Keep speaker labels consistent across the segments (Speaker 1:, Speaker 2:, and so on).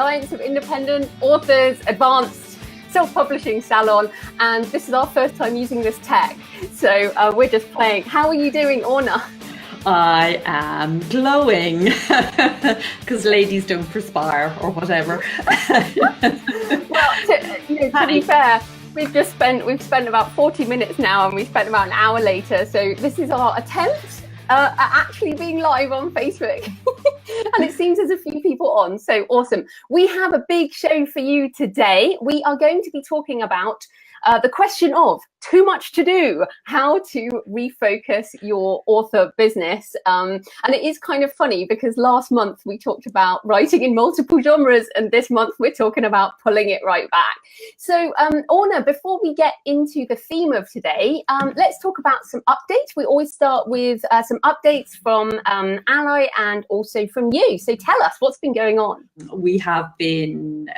Speaker 1: Alliance of Independent Authors Advanced Self-Publishing Salon, and this is our first time using this tech, so we're just playing. How are you doing, Orna?
Speaker 2: I am glowing because ladies don't perspire or whatever.
Speaker 1: Well, to be fair, we've spent about 40 minutes now, and we spent about an hour later. So this is our attempt at actually being live on Facebook. And it seems there's a few people on, so awesome. We have a big show for you today. We are going to be talking about the question of too much to do, how to refocus your author business. And it is kind of funny because last month we talked about writing in multiple genres, and this month we're talking about pulling it right back. So Orna, before we get into the theme of today, let's talk about some updates. We always start with some updates from AskALLi and also from you. So tell us what's been going on.
Speaker 2: We have been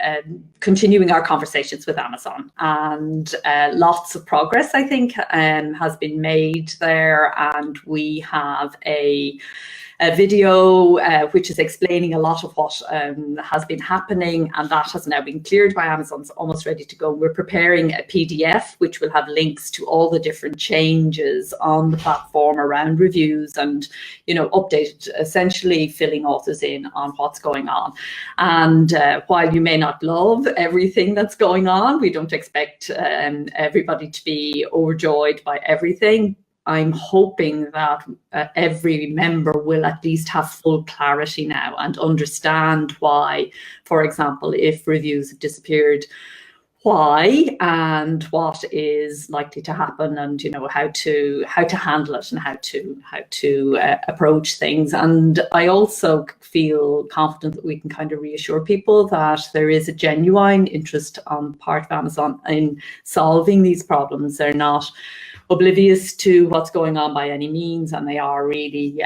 Speaker 2: continuing our conversations with Amazon, and lots of progress, I think, has been made there, and we have a video which is explaining a lot of what has been happening, and that has now been cleared by Amazon. It's almost ready to go. We're preparing a PDF which will have links to all the different changes on the platform around reviews and, updated, essentially filling authors in on what's going on. And while you may not love everything that's going on, we don't expect everybody to be overjoyed by everything. I'm hoping that every member will at least have full clarity now and understand why, for example, if reviews have disappeared, why and what is likely to happen, and how to handle it and how to approach things. And I also feel confident that we can kind of reassure people that there is a genuine interest on the part of Amazon in solving these problems. They're not oblivious to what's going on by any means, and they are really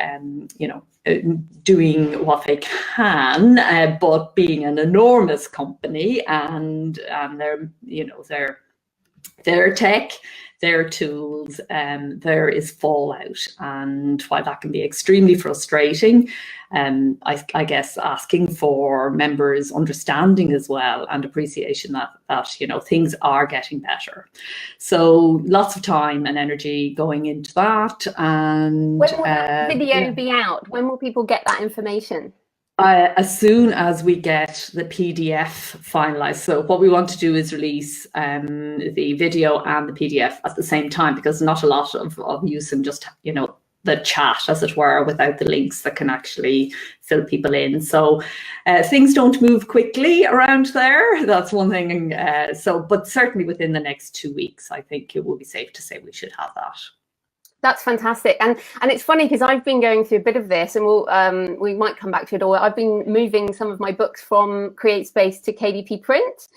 Speaker 2: doing what they can, but being an enormous company, and their tech, their tools, there is fallout, and while that can be extremely frustrating, I guess asking for members' understanding as well and appreciation that things are getting better. So lots of time and energy going into that. And
Speaker 1: when will that video be out? When will people get that information?
Speaker 2: As soon as we get the PDF finalized. So what we want to do is release the video and the PDF at the same time, because not a lot of use in just, the chat, as it were, without the links that can actually fill people in. So things don't move quickly around there. That's one thing. But certainly within the next 2 weeks, I think it will be safe to say we should have that.
Speaker 1: That's fantastic, and it's funny because I've been going through a bit of this, and we might come back to it. Or I've been moving some of my books from CreateSpace to KDP Print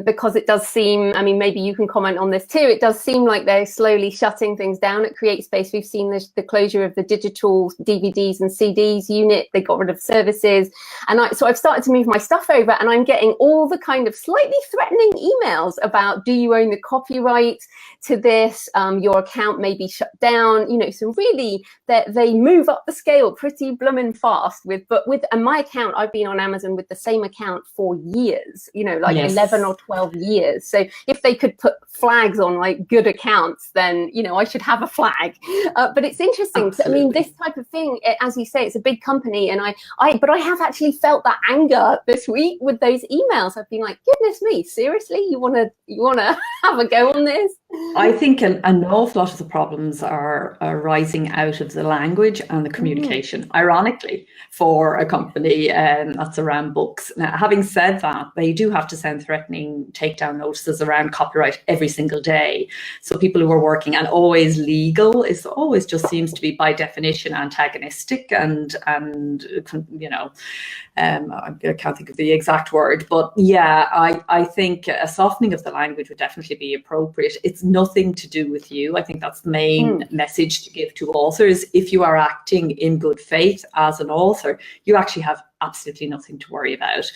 Speaker 1: because it does seem. I mean, maybe you can comment on this too. It does seem like they're slowly shutting things down at CreateSpace. We've seen the closure of the digital DVDs and CDs unit. They got rid of services, and so I've started to move my stuff over, and I'm getting all the kind of slightly threatening emails about, do you own the copyright to this? Your account may be shut down, so really they move up the scale pretty bloomin' fast and my account, I've been on Amazon with the same account for years, yes. 11 or 12 years. So if they could put flags on like good accounts, then I should have a flag. But it's interesting. I mean, this type of thing, as you say, it's a big company, and but I have actually felt that anger this week with those emails. I've been like, goodness me, seriously, you wanna have a go on this?
Speaker 2: I think an awful lot of the problems are arising out of the language and the communication, ironically, for a company that's around books. Now, having said that, they do have to send threatening takedown notices around copyright every single day. So people who are working, and always legal, is always just seems to be by definition antagonistic, and I can't think of the exact word, but yeah, I think a softening of the language would definitely be appropriate. It's nothing to do with you. I think that's the main message to give to authors. If you are acting in good faith as an author, you actually have absolutely nothing to worry about.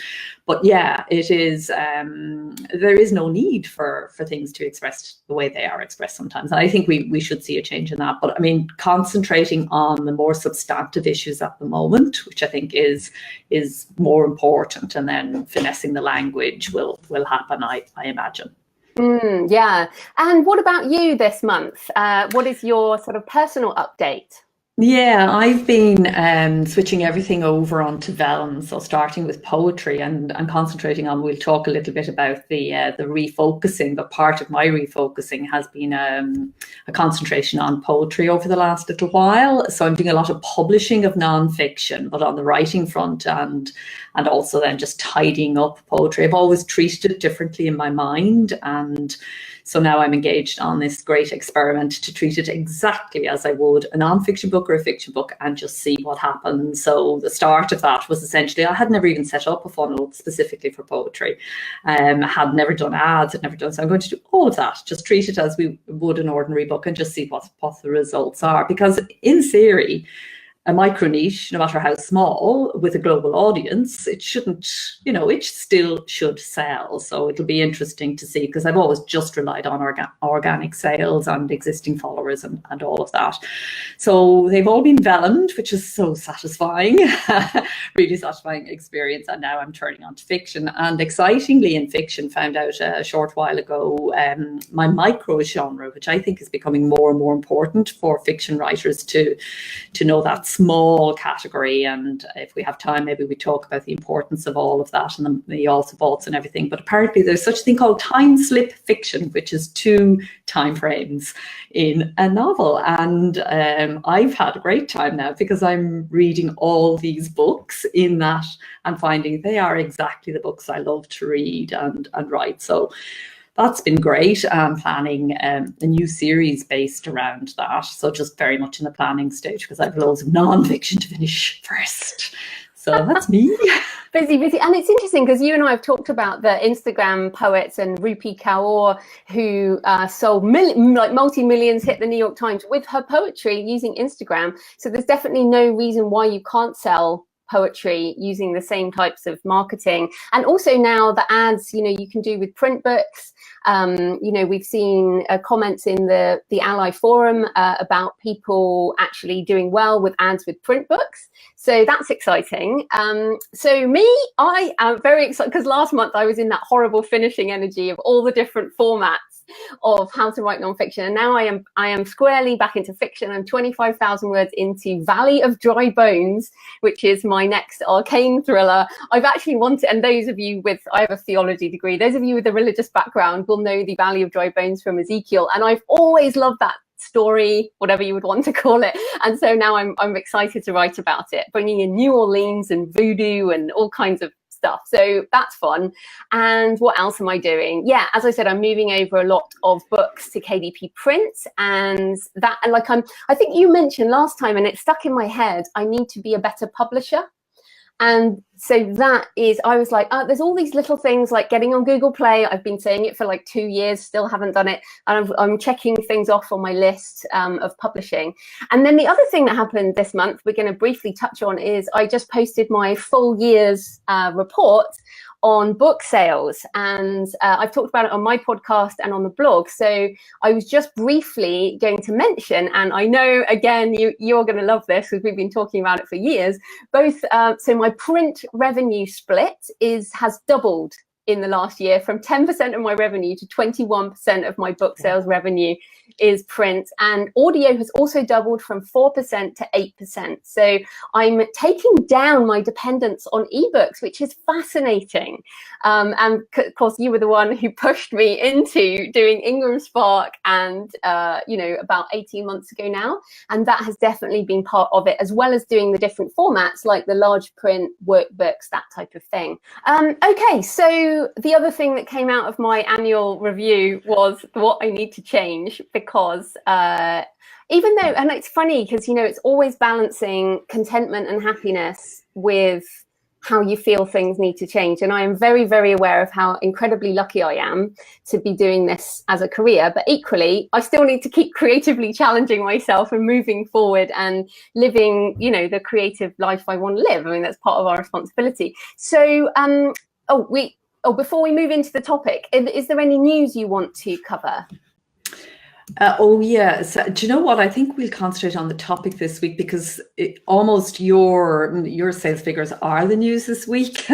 Speaker 2: But yeah, it is, there is no need for things to express the way they are expressed sometimes. And I think we should see a change in that. But I mean, concentrating on the more substantive issues at the moment, which I think is more important, and then finessing the language will happen, I imagine.
Speaker 1: Yeah. And what about you this month? What is your sort of personal update?
Speaker 2: Yeah, I've been switching everything over onto vellum, so starting with poetry and concentrating on, we'll talk a little bit about the refocusing, but part of my refocusing has been a concentration on poetry over the last little while. So I'm doing a lot of publishing of nonfiction, but on the writing front, and also then just tidying up poetry. I've always treated it differently in my mind, and so now I'm engaged on this great experiment to treat it exactly as I would a nonfiction book or a fiction book, and just see what happens. So the start of that was essentially, I had never even set up a funnel specifically for poetry. Had never done ads, had never done, so I'm going to do all of that, just treat it as we would an ordinary book and just see what the results are. Because in theory, a micro niche, no matter how small, with a global audience, it shouldn't, it still should sell. So it'll be interesting to see, because I've always just relied on organic sales and existing followers and all of that. So they've all been vellummed, which is so satisfying, really satisfying experience. And now I'm turning on to fiction. And excitingly, in fiction, found out a short while ago, my micro genre, which I think is becoming more and more important for fiction writers to know that small category. And if we have time, maybe we talk about the importance of all of that and the also boughts and everything. But apparently there's such a thing called time slip fiction, which is 2 time frames in a novel. And I've had a great time now, because I'm reading all these books in that and finding they are exactly the books I love to read and write. So that's been great. I'm planning a new series based around that. So just very much in the planning stage, because I have loads of nonfiction to finish first. So that's me.
Speaker 1: Busy. And it's interesting, because you and I have talked about the Instagram poets and Rupi Kaur, who sold multi-millions, hit the New York Times with her poetry using Instagram. So there's definitely no reason why you can't sell poetry using the same types of marketing. And also now the ads, you can do with print books. We've seen comments in the AskALLi forum about people actually doing well with ads with print books. So that's exciting. So me, I am very excited, because last month I was in that horrible finishing energy of all the different formats of how to write nonfiction, and now I am squarely back into fiction. I'm 25,000 words into Valley of Dry Bones, which is my next arcane thriller. I've actually wanted, and those of you with, I have a theology degree, those of you with a religious background will know the Valley of Dry Bones from Ezekiel, and I've always loved that story, whatever you would want to call it. And so now I'm excited to write about it, bringing in New Orleans and voodoo and all kinds of stuff. So that's fun. And what else am I doing? Yeah, as I said, I'm moving over a lot of books to KDP Print, and that, and I think you mentioned last time, and it stuck in my head, I need to be a better publisher. And so that is, I was like, there's all these little things like getting on Google Play. I've been saying it for like 2 years, still haven't done it. And I'm checking things off on my list of publishing. And then the other thing that happened this month, we're going to briefly touch on, is I just posted my full year's report on book sales, and I've talked about it on my podcast and on the blog. So I was just briefly going to mention, and I know again you're going to love this because we've been talking about it for years. Both so my print revenue split has doubled in the last year, from 10% of my revenue to 21% of my book sales revenue is print, and audio has also doubled from 4% to 8%. So I'm taking down my dependence on ebooks, which is fascinating. And of course, you were the one who pushed me into doing Ingram Spark, and about 18 months ago now, and that has definitely been part of it, as well as doing the different formats like the large print workbooks, that type of thing. Okay, so the other thing that came out of my annual review was what I need to change, because even though, and it's funny because, it's always balancing contentment and happiness with how you feel things need to change. And I am very, very aware of how incredibly lucky I am to be doing this as a career. But equally, I still need to keep creatively challenging myself and moving forward and living, you know, the creative life I want to live. I mean, that's part of our responsibility. So, before we move into the topic, is there any news you want to cover?
Speaker 2: Yes. Do you know what? I think we'll concentrate on the topic this week, because almost your sales figures are the news this week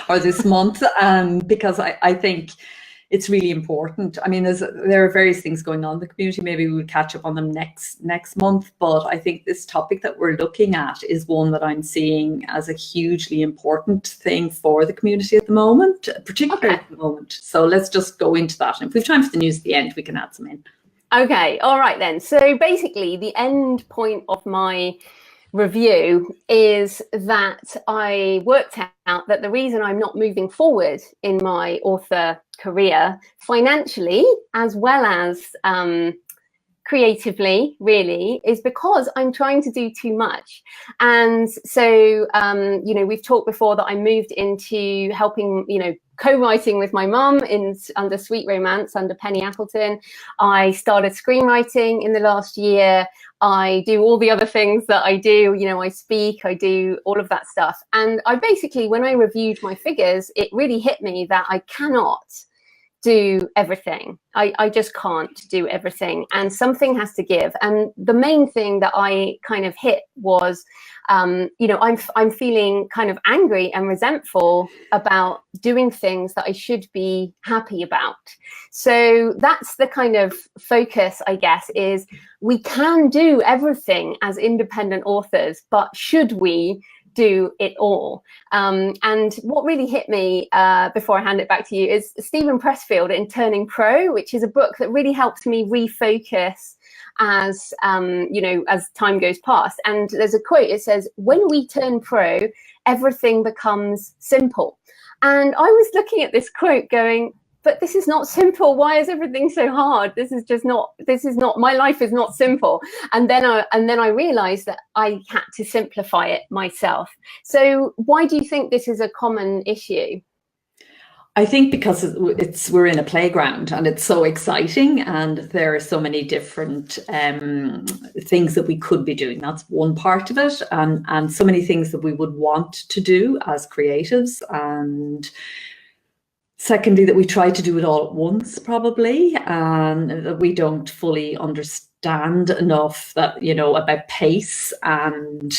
Speaker 2: or this month, because I think it's really important. I mean, there are various things going on in the community. Maybe we'll catch up on them next month. But I think this topic that we're looking at is one that I'm seeing as a hugely important thing for the community at the moment, particularly at the moment. So let's just go into that. And if we have time for the news at the end, we can add some in.
Speaker 1: Okay, all right then. So basically, the end point of my review is that I worked out that the reason I'm not moving forward in my author career financially, as well as creatively, really, is because I'm trying to do too much. And so, you know, we've talked before that I moved into helping, you know, co-writing with my mum under Sweet Romance, under Penny Appleton. I started screenwriting in the last year. I do all the other things that I do, you know, I speak, I do all of that stuff. And I basically, when I reviewed my figures, it really hit me that I cannot do everything. I just can't do everything, and something has to give. And the main thing that I kind of hit was, you know, I'm feeling kind of angry and resentful about doing things that I should be happy about. So that's the kind of focus, I guess, is we can do everything as independent authors, but should we do it all? And what really hit me before I hand it back to you is Stephen Pressfield in Turning Pro, which is a book that really helps me refocus as you know, as time goes past. And there's a quote, it says, "When we turn pro, everything becomes simple." And I was looking at this quote going, but this is not simple. Why is everything so hard? This is not, my life is not simple. And then I realized that I had to simplify it myself. So why do you think this is a common issue?
Speaker 2: I think because we're in a playground and it's so exciting, and there are so many different things that we could be doing. That's one part of it, and so many things that we would want to do as creatives. And secondly, that we try to do it all at once, probably, and that we don't fully understand enough that, you know, about pace and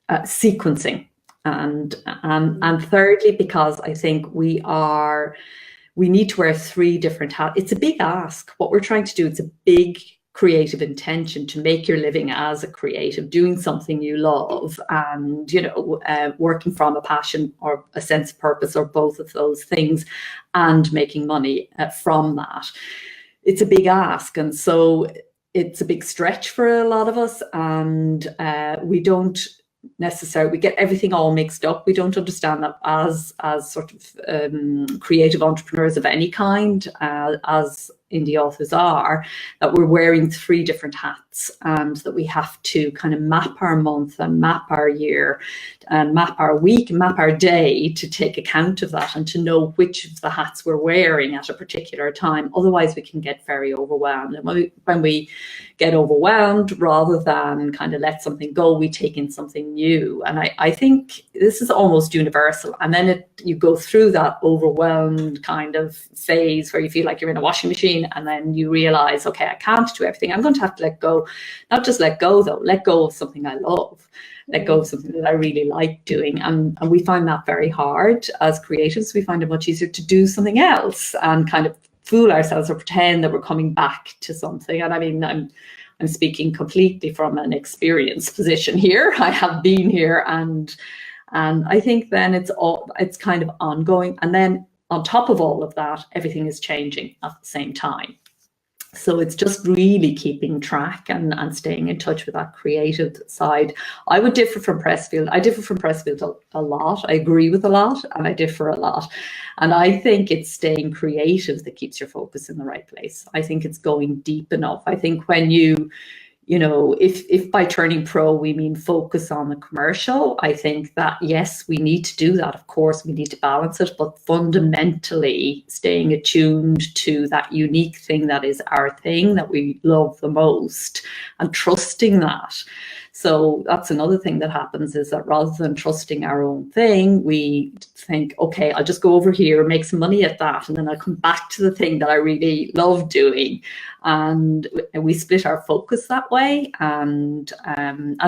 Speaker 2: sequencing. And thirdly, because I think we need to wear three different hats. It's a big ask. What we're trying to do, it's a big creative intention to make your living as a creative, doing something you love, and, you know, working from a passion or a sense of purpose, or both of those things, and making money from that. It's a big ask, and so it's a big stretch for a lot of us, and we don't necessarily, we get everything all mixed up. We don't understand that as sort of creative entrepreneurs of any kind, as indie authors are, that we're wearing three different hats, and that we have to kind of map our month and map our year and map our week, map our day, to take account of that and to know which of the hats we're wearing at a particular time. Otherwise we can get very overwhelmed, and when we get overwhelmed, rather than kind of let something go, we take in something new. And I think this is almost universal. And then you go through that overwhelmed kind of phase where you feel like you're in a washing machine, and then you realize, okay, I can't do everything. I'm going to have to let go. Not just let go though, let go of something I love, let go of something that I really like doing. And we find that very hard as creatives. We find it much easier to do something else and kind of fool ourselves or pretend that we're coming back to something. And I mean, I'm speaking completely from an experienced position here. I have been here, and I think then it's kind of ongoing. And then on top of all of that, everything is changing at the same time. So it's just really keeping track and staying in touch with that creative side. I would differ from Pressfield. I differ from Pressfield a lot. I agree with a lot, and I differ a lot. And I think it's staying creative that keeps your focus in the right place. I think it's going deep enough. I think when you you know, if by turning pro we mean focus on the commercial, I think that yes, we need to do that. Of course, we need to balance it, but fundamentally staying attuned to that unique thing that is our thing that we love the most, and trusting that. So that's another thing that happens, is that rather than trusting our own thing, we think, okay, I'll just go over here, make some money at that, and then I'll come back to the thing that I really love doing. And we split our focus that way, and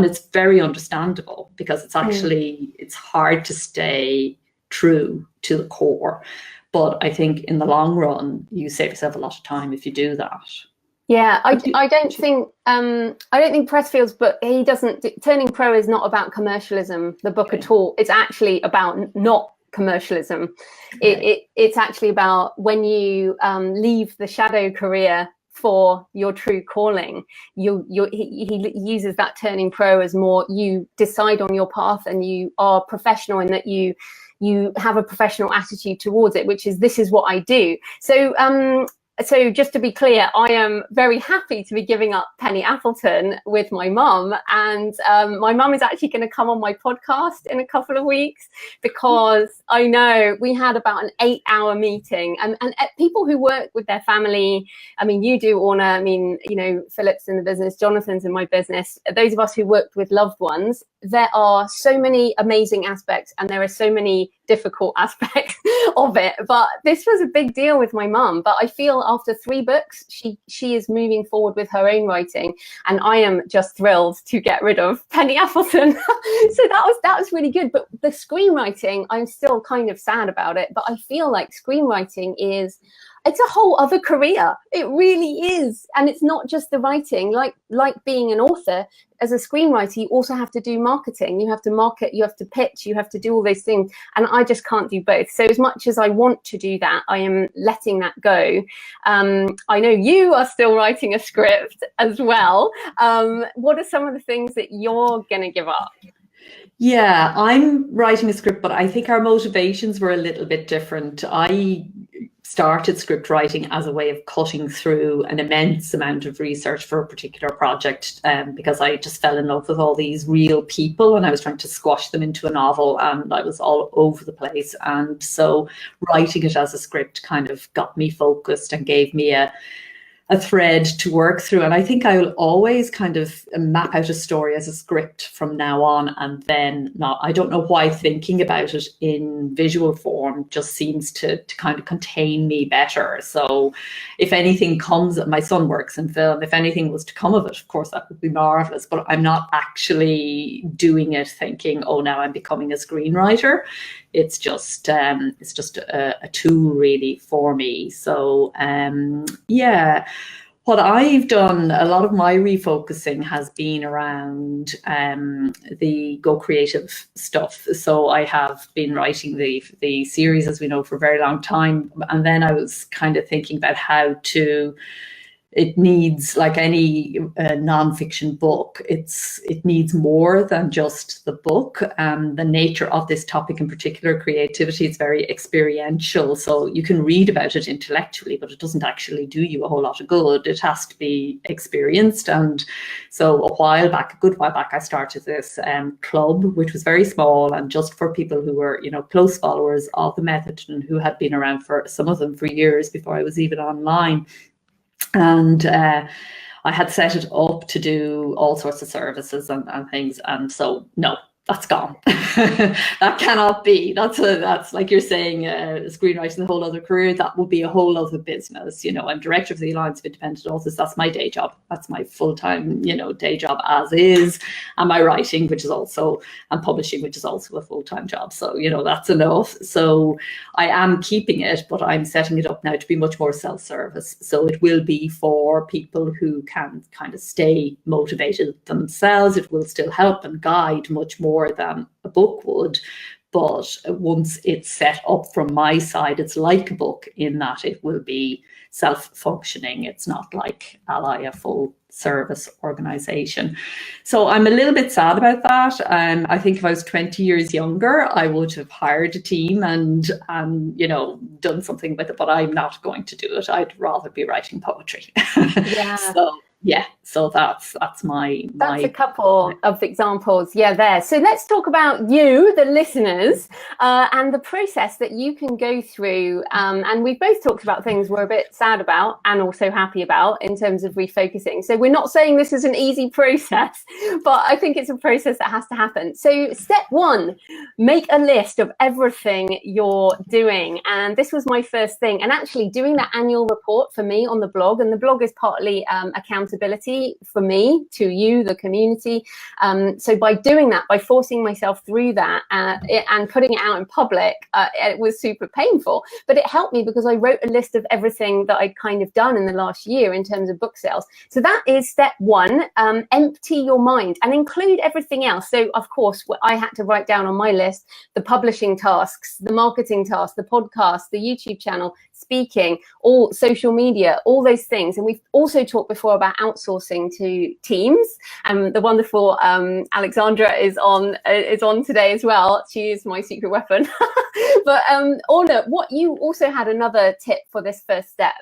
Speaker 2: it's very understandable, because it's actually, it's hard to stay true to the core. But I think in the long run, you save yourself a lot of time if you do that.
Speaker 1: Yeah, I don't think Press feels, but he doesn't. Turning Pro is not about commercialism, the book, at all. It's actually about not commercialism. It's actually about when you leave the shadow career for your true calling. He uses that turning pro as more, you decide on your path and you are professional, in that you have a professional attitude towards it, which is, this is what I do. So just to be clear, I am very happy to be giving up Penny Appleton with my mum, and my mum is actually going to come on my podcast in a couple of weeks, because I know we had about an 8-hour meeting, and people who work with their family, I mean, you do, Orna, I mean, you know, Philip's in the business, Jonathan's in my business, those of us who worked with loved ones, there are so many amazing aspects and there are so many difficult aspects of it. But this was a big deal with my mum. But I feel after 3 books, she is moving forward with her own writing, and I am just thrilled to get rid of Penny Appleton. So that was really good. But the screenwriting, I'm still kind of sad about it. But I feel like screenwriting it's a whole other career. It really is. And it's not just the writing, like being an author. As a screenwriter, you also have to do marketing. You have to market, you have to pitch, you have to do all those things. And I just can't do both. So as much as I want to do that, I am letting that go. I know you are still writing a script as well. What are some of the things that you're going to give up?
Speaker 2: Yeah, I'm writing a script, but I think our motivations were a little bit different. I started script writing as a way of cutting through an immense amount of research for a particular project, because I just fell in love with all these real people and I was trying to squash them into a novel, and I was all over the place. And so writing it as a script kind of got me focused and gave me a thread to work through. And I think I will always kind of map out a story as a script from now on, and then not, I don't know why thinking about it in visual form just seems to kind of contain me better. So if anything comes, my son works in film, if anything was to come of it, of course that would be marvelous, but I'm not actually doing it thinking, oh, now I'm becoming a screenwriter. It's just a tool really for me. So yeah, what I've done, a lot of my refocusing has been around the Go Creative stuff. So I have been writing the series, as we know, for a very long time, and then I was kind of thinking about how to. It needs, like any nonfiction book, it needs more than just the book. The nature of this topic in particular, creativity, it's very experiential. So you can read about it intellectually, but it doesn't actually do you a whole lot of good. It has to be experienced. And so a good while back, I started this club, which was very small and just for people who were, you know, close followers of the method and who had been around, for some of them, for years before I was even online. And I had set it up to do all sorts of services and things. And so, no, that's gone. That cannot be. That's like you're saying, screenwriting, a whole other career. That will be a whole other business. You know, I'm director of the Alliance of Independent Authors. That's my day job. That's my full-time, you know, day job as is. And my writing, which is also, and publishing, which is also a full-time job. So, you know, that's enough. So I am keeping it, but I'm setting it up now to be much more self-service. So it will be for people who can kind of stay motivated themselves. It will still help and guide much more than a book would, but once it's set up from my side, it's like a book in that it will be self-functioning. It's not like AskALLi, a full service organization. So I'm a little bit sad about that. I think if I was 20 years younger, I would have hired a team and you know, done something with it, but I'm not going to do it. I'd rather be writing poetry.
Speaker 1: Yeah.
Speaker 2: So Yeah, so that's my
Speaker 1: a couple of examples, there. So let's talk about you, the listeners, and the process that you can go through. And we've both talked about things we're a bit sad about and also happy about in terms of refocusing. So we're not saying this is an easy process, but I think it's a process that has to happen. So step one, make a list of everything you're doing. And this was my first thing. And actually doing that annual report for me on the blog, and the blog is partly accountability for me to you, the community. So by doing that, by forcing myself through that and putting it out in public, it was super painful, but it helped me because I wrote a list of everything that I'd kind of done in the last year in terms of book sales. So that is step one, empty your mind and include everything else. So of course, I had to write down on my list the publishing tasks, the marketing tasks, the podcast, the YouTube channel, speaking, all social media, all those things. And we've also talked before about outsourcing to teams. The wonderful Alexandra is on today as well. She is my secret weapon. But Orna, you also had another tip for this first step.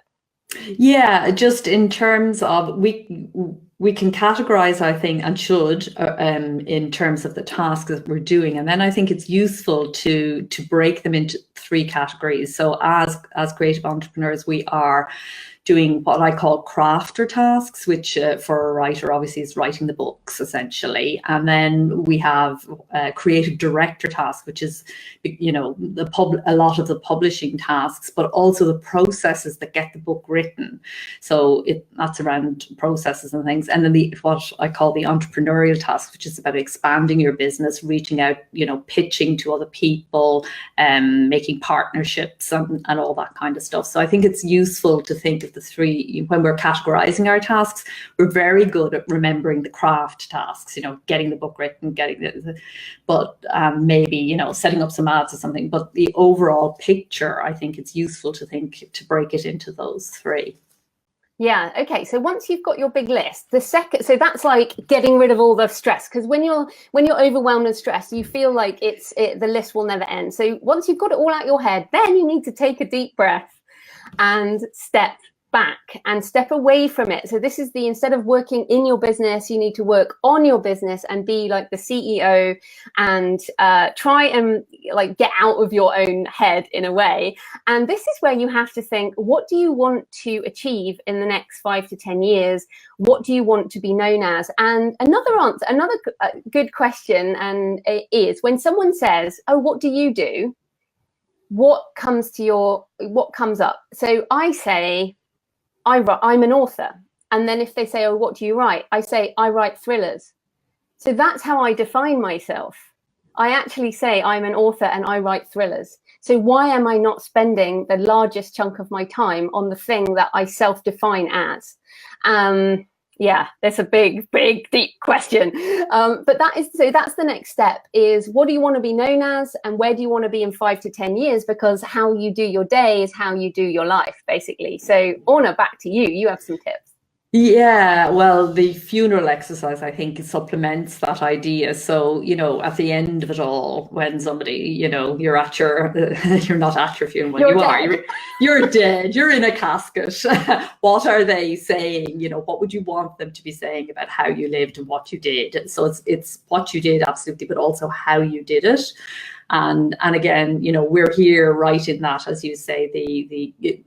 Speaker 2: Yeah, just in terms of we can categorize, I think, and should in terms of the tasks that we're doing, and then I think it's useful to break them into 3 categories. So as creative entrepreneurs, we are doing what I call crafter tasks, which for a writer obviously is writing the books essentially. And then we have creative director tasks, which is, you know, a lot of the publishing tasks, but also the processes that get the book written. So that's around processes and things. And then what I call the entrepreneurial tasks, which is about expanding your business, reaching out, you know, pitching to other people, making partnerships and all that kind of stuff. So I think it's useful to think of the 3 when we're categorizing our tasks. We're very good at remembering the craft tasks, you know, getting the book written, but maybe, you know, setting up some ads or something. But the overall picture, I think it's useful to break it into those 3.
Speaker 1: Yeah. Okay. So once you've got your big list, so that's like getting rid of all the stress, because when you're overwhelmed and stressed, you feel like the list will never end. So once you've got it all out your head, then you need to take a deep breath and step back and step away from it. So this is instead of working in your business, you need to work on your business and be like the CEO and try and like get out of your own head in a way. And this is where you have to think, what do you want to achieve in the next 5 to 10 years? What do you want to be known as? And another good question is when someone says, oh, what do you do? What comes up? So I say, I'm an author. And then if they say, oh, what do you write? I say, I write thrillers. So that's how I define myself. I actually say I'm an author and I write thrillers. So why am I not spending the largest chunk of my time on the thing that I self-define as? Yeah, that's a big, deep question. But that's the next step is, what do you want to be known as and where do you want to be in 5 to 10 years? Because how you do your day is how you do your life, basically. So Orna, back to you. You have some tips.
Speaker 2: Yeah, well, the funeral exercise, I think, supplements that idea. So, you know, at the end of it all, when somebody, you know, you're not at your funeral, you're dead, you're in a casket. What are they saying? You know, what would you want them to be saying about how you lived and what you did? So it's what you did, absolutely, but also how you did it. And again, you know, we're here right in that, as you say,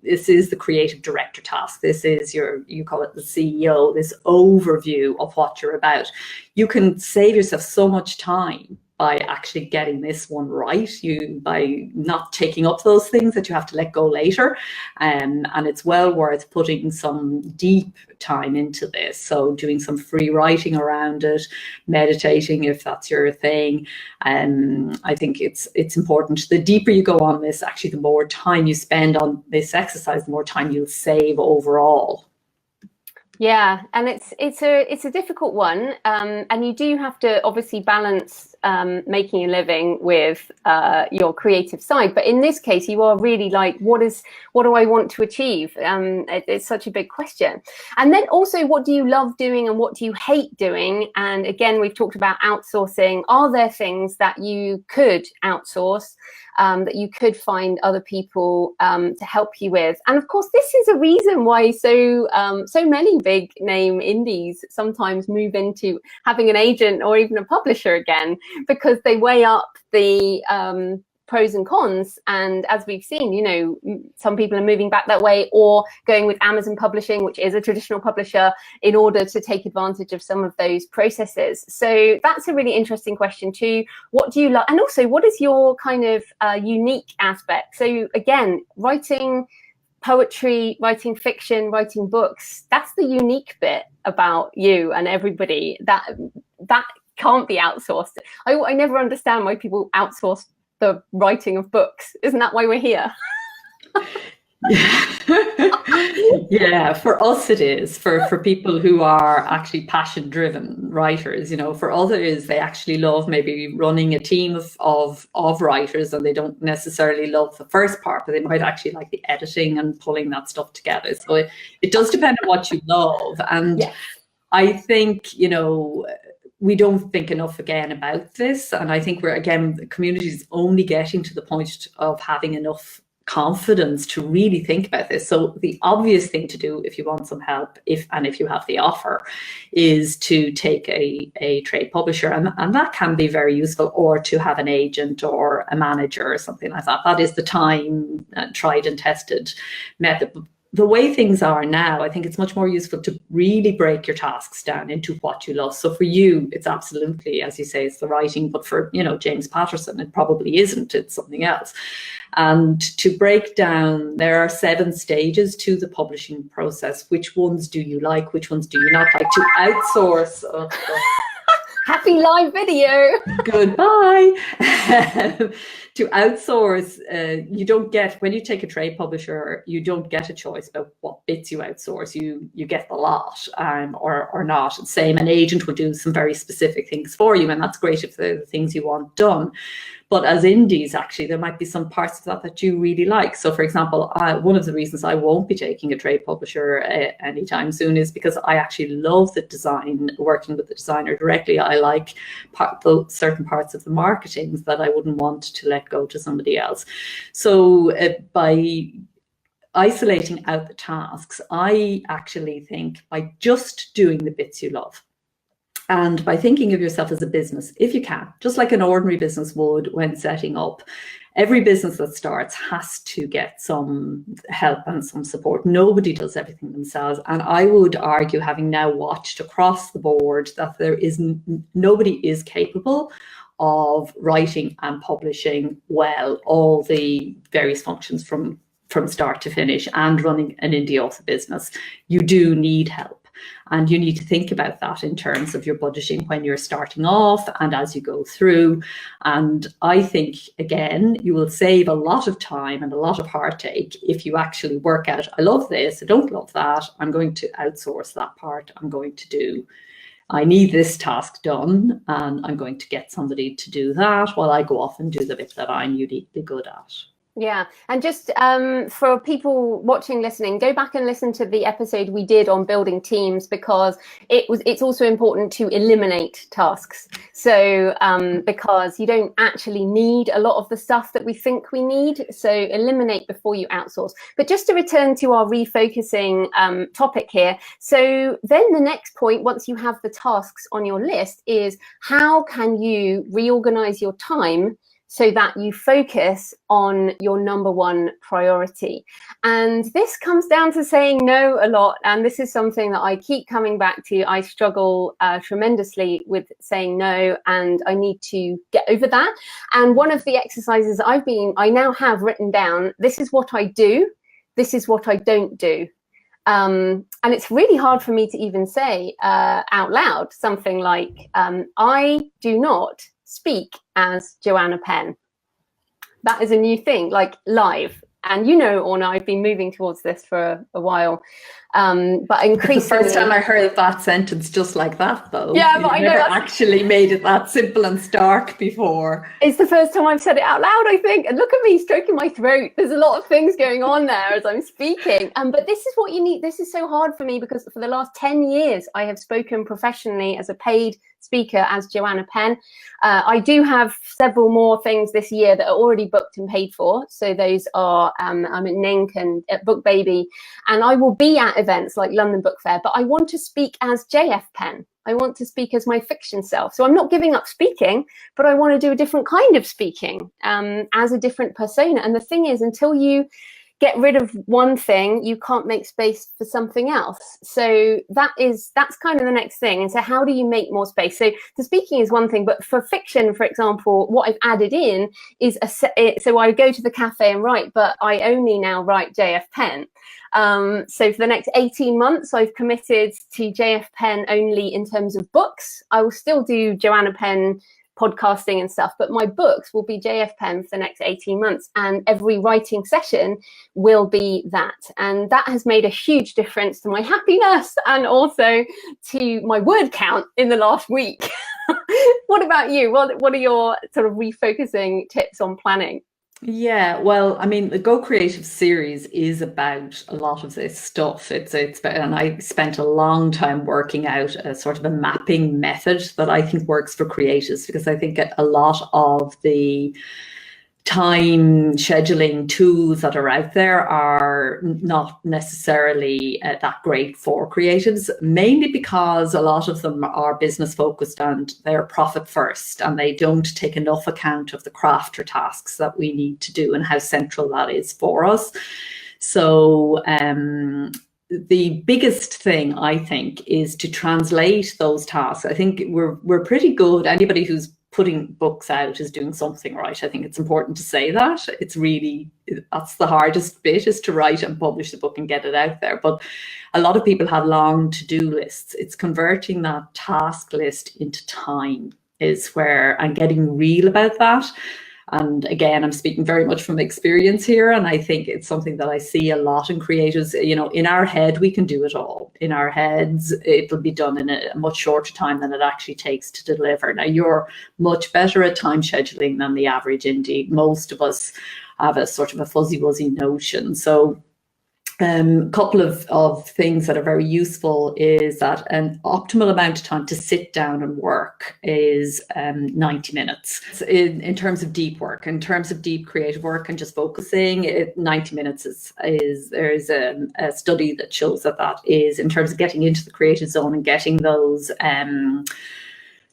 Speaker 2: this is the creative director task. This is you call it the CEO, this overview of what you're about. You can save yourself so much time by actually getting this one right, by not taking up those things that you have to let go later. And it's well worth putting some deep time into this. So doing some free writing around it, meditating if that's your thing. I think it's important. The deeper you go on this, actually, the more time you spend on this exercise, the more time you'll save overall. Yeah,
Speaker 1: and it's a difficult one, and you do have to obviously balance making a living with your creative side, but in this case you are really like, what do I want to achieve? It's such a big question. And then also, what do you love doing and what do you hate doing? And again, we've talked about outsourcing. Are there things that you could outsource, that you could find other people to help you with? And of course, this is a reason why so many big name indies sometimes move into having an agent or even a publisher again, because they weigh up the pros and cons. And as we've seen, you know, some people are moving back that way or going with Amazon Publishing, which is a traditional publisher, in order to take advantage of some of those processes. So that's a really interesting question too. What do you like? And also, what is your kind of unique aspect? So again, writing poetry, writing fiction, writing books, that's the unique bit about you and everybody that can't be outsourced. I never understand why people outsource the writing of books. Isn't that why we're here?
Speaker 2: Yeah, for us it is. For people who are actually passion-driven writers, you know, for others they actually love maybe running a team of writers, and they don't necessarily love the first part, but they might actually like the editing and pulling that stuff together. So it does depend on what you love. And yes. I think, you know, we don't think enough again about this, and I think the community is only getting to the point of having enough confidence to really think about this. So the obvious thing to do if you want some help, if you have the offer, is to take a trade publisher, and that can be very useful, or to have an agent or a manager or something like that. That is the time tried and tested method. The way things are now, I think it's much more useful to really break your tasks down into what you love. So for you, it's absolutely, as you say, it's the writing, but for, you know, James Patterson, it probably isn't, it's something else. And to break down, there are 7 stages to the publishing process. Which ones do you like? Which ones do you not like? To outsource.
Speaker 1: Happy live video.
Speaker 2: Goodbye. To outsource, you don't get, when you take a trade publisher, you don't get a choice about what bits you outsource. You get the lot, or not. And same, an agent will do some very specific things for you, and that's great if they're the things you want done. But as indies, actually, there might be some parts of that you really like. So, for example, one of the reasons I won't be taking a trade publisher anytime soon is because I actually love the design, working with the designer directly. I like certain parts of the marketing that I wouldn't want to let go to somebody else. So by isolating out the tasks, I actually think by just doing the bits you love, and by thinking of yourself as a business, if you can, just like an ordinary business would when setting up, every business that starts has to get some help and some support. Nobody does everything themselves. And I would argue, having now watched across the board, that nobody is capable of writing and publishing well all the various functions from start to finish, and running an indie author business. You do need help. And you need to think about that in terms of your budgeting when you're starting off and as you go through. And I think, again, you will save a lot of time and a lot of heartache if you actually work out, I love this, I don't love that, I'm going to outsource that part, I need this task done, and I'm going to get somebody to do that while I go off and do the bit that I'm uniquely good at.
Speaker 1: Yeah, and just for people watching, listening, go back and listen to the episode we did on building teams, because it's also important to eliminate tasks. So because you don't actually need a lot of the stuff that we think we need, so eliminate before you outsource. But just to return to our refocusing topic here, so then the next point, once you have the tasks on your list, is how can you reorganize your time so that you focus on your number one priority. And this comes down to saying no a lot. And this is something that I keep coming back to. I struggle tremendously with saying no, and I need to get over that. And one of the exercises I now have written down, this is what I do, this is what I don't do. And it's really hard for me to even say out loud something like, I do not speak as Joanna Penn. That is a new thing, like live. And you know, Orna, I've been moving towards this for a while. But increasingly,
Speaker 2: the first time I heard that sentence just like that, though.
Speaker 1: Yeah, but I
Speaker 2: never
Speaker 1: know
Speaker 2: actually made it that simple and stark before.
Speaker 1: It's the first time I've said it out loud, I think. And look at me stroking my throat. There's a lot of things going on there as I'm speaking. But this is what you need. This is so hard for me because for the last 10 years, I have spoken professionally as a paid speaker as Joanna Penn. I do have several more things this year that are already booked and paid for. So those are, I'm at NINC and at Book Baby. And I will be at events like London Book Fair, but I want to speak as JF Penn. I want to speak as my fiction self. So I'm not giving up speaking, but I want to do a different kind of speaking as a different persona. And the thing is, until you get rid of one thing, you can't make space for something else. So that's kind of the next thing. And so how do you make more space? So the speaking is one thing, but for fiction, for example, what I've added in is so I go to the cafe and write, but I only now write JF Penn. So for the next 18 months, I've committed to JF Penn only in terms of books. I will still do Joanna Penn podcasting and stuff, but my books will be JF Penn for the next 18 months. And every writing session will be that. And that has made a huge difference to my happiness and also to my word count in the last week. What about you? What are your sort of refocusing tips on planning?
Speaker 2: Yeah, well, I mean, the Go Creative series is about a lot of this stuff. And I spent a long time working out a sort of a mapping method that I think works for creatives, because I think a lot of the time scheduling tools that are out there are not necessarily that great for creatives, mainly because a lot of them are business focused and they're profit first, and they don't take enough account of the craft or tasks that we need to do and how central that is for us. So the biggest thing, I think, is to translate those tasks. I think we're pretty good. Anybody who's putting books out is doing something right. I think it's important to say that. That's the hardest bit, is to write and publish the book and get it out there. But a lot of people have long to-do lists. It's converting that task list into time is where I'm getting real about that. And again, I'm speaking very much from experience here. And I think it's something that I see a lot in creatives. You know, in our head, we can do it all. In our heads, it'll be done in a much shorter time than it actually takes to deliver. Now, you're much better at time scheduling than the average indie. Most of us have a sort of a fuzzy-wuzzy notion. So a couple of things that are very useful is that an optimal amount of time to sit down and work is 90 minutes. In terms of deep work, in terms of deep creative work and just focusing, 90 minutes is there's a study that shows that is, in terms of getting into the creative zone and getting those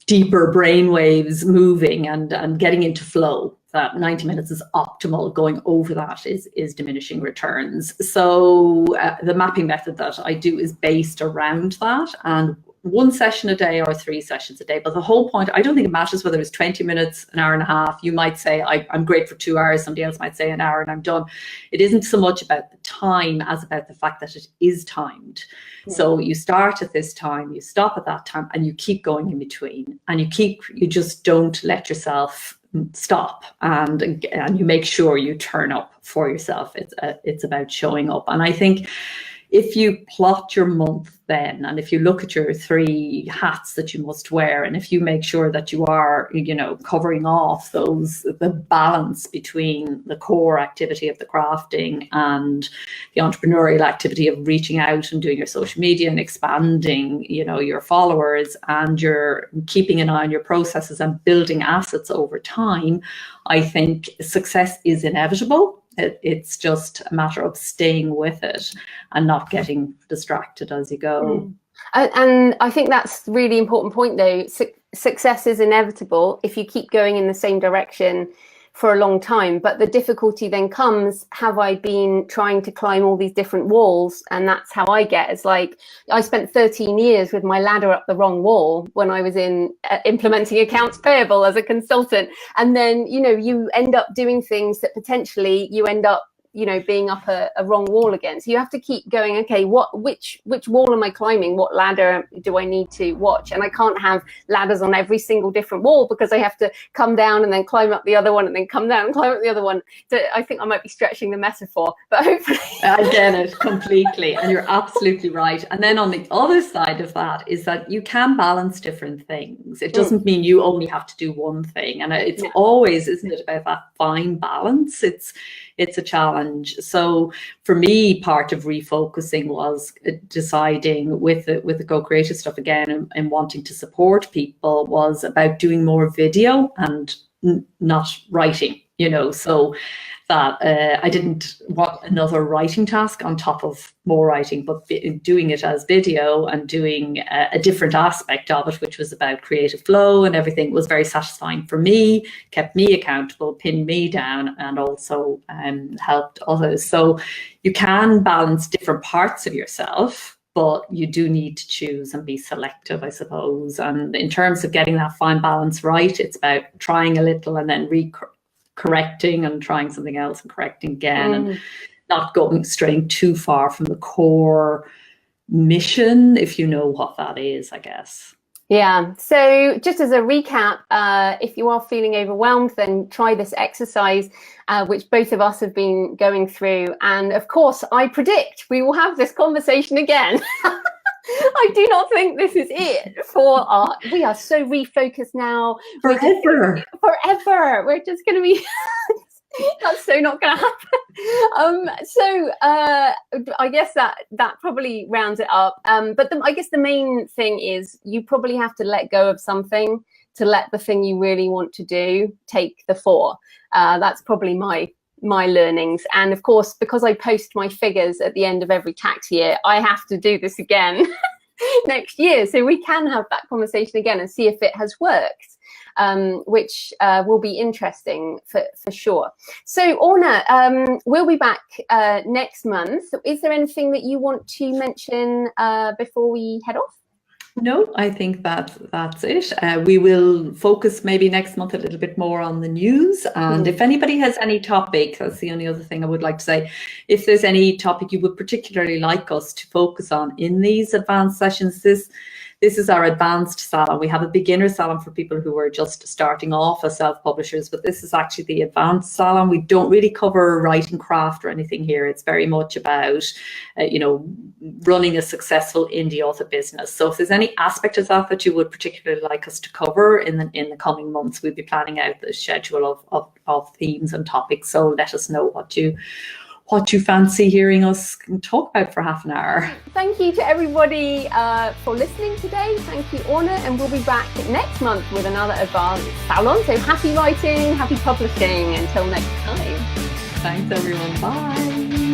Speaker 2: deeper brain waves moving and getting into flow, that 90 minutes is optimal. Going over that is diminishing returns. So the mapping method that I do is based around that, and 1 session a day or 3 sessions a day. But the whole point, I don't think it matters whether it's 20 minutes, an hour and a half. You might say, I'm great for 2 hours. Somebody else might say an hour and I'm done. It isn't so much about the time as about the fact that it is timed. Yeah. So you start at this time, you stop at that time, and you keep going in between. And you just don't let yourself stop, and you make sure you turn up for yourself. It's about showing up. And I think if you plot your month then, and if you look at your 3 hats that you must wear, and if you make sure that you are, covering off the balance between the core activity of the crafting and the entrepreneurial activity of reaching out and doing your social media and expanding, your followers, and you're keeping an eye on your processes and building assets over time, I think success is inevitable. It's just a matter of staying with it and not getting distracted as you go.
Speaker 1: And I think that's a really important point, though. Success is inevitable if you keep going in the same direction for a long time. But the difficulty then comes, have I been trying to climb all these different walls? And that's how I get. It's like I spent 13 years with my ladder up the wrong wall when I was in implementing accounts payable as a consultant. And then, you end up doing things that potentially you end up being up a wrong wall again. So you have to keep going, okay, which wall am I climbing? What ladder do I need to watch? And I can't have ladders on every single different wall, because I have to come down and then climb up the other one and then come down and climb up the other one. So I think I might be stretching the metaphor, but hopefully
Speaker 2: I get it completely, and you're absolutely right. And then on the other side of that is that you can balance different things. It doesn't mean you only have to do one thing, and it's always, isn't it, about that fine balance? It's a challenge. So for me, part of refocusing was deciding with the co-creative stuff again, and wanting to support people, was about doing more video and not writing, so that I didn't want another writing task on top of more writing, but doing it as video and doing a different aspect of it, which was about creative flow and everything, was very satisfying for me, kept me accountable, pinned me down, and also helped others. So you can balance different parts of yourself, but you do need to choose and be selective, I suppose. And in terms of getting that fine balance right, it's about trying a little and then correcting and trying something else and correcting again, and not going straying too far from the core mission, if you know what that is, I guess.
Speaker 1: Yeah. So just as a recap, if you are feeling overwhelmed, then try this exercise, which both of us have been going through. And of course, I predict we will have this conversation again. I do not think this is it for we are so refocused now.
Speaker 2: Forever.
Speaker 1: We're just going to be, that's so not going to happen. So I guess that probably rounds it up. But I guess the main thing is you probably have to let go of something to let the thing you really want to do take the fore. That's probably my learnings. And of course, because I post my figures at the end of every tax year, I have to do this again next year. So we can have that conversation again and see if it has worked, which will be interesting for sure. So Orna, we'll be back next month. Is there anything that you want to mention before we head off?
Speaker 2: No, I think that's it. We will focus maybe next month a little bit more on the news. And if anybody has any topic, that's the only other thing I would like to say. If there's any topic you would particularly like us to focus on in these advanced sessions, this is our advanced salon. We have a beginner salon for people who are just starting off as self-publishers, but this is actually the advanced salon. We don't really cover writing craft or anything here. It's very much about, running a successful indie author business. So if there's any aspect of that you would particularly like us to cover in the coming months, we'll be planning out the schedule of themes and topics. So let us know what you fancy hearing us talk about for half an hour.
Speaker 1: Thank you to everybody for listening today. Thank you, Orna, and we'll be back next month with another advanced salon. So happy writing, happy publishing. Until next time.
Speaker 2: Thanks, everyone. Bye.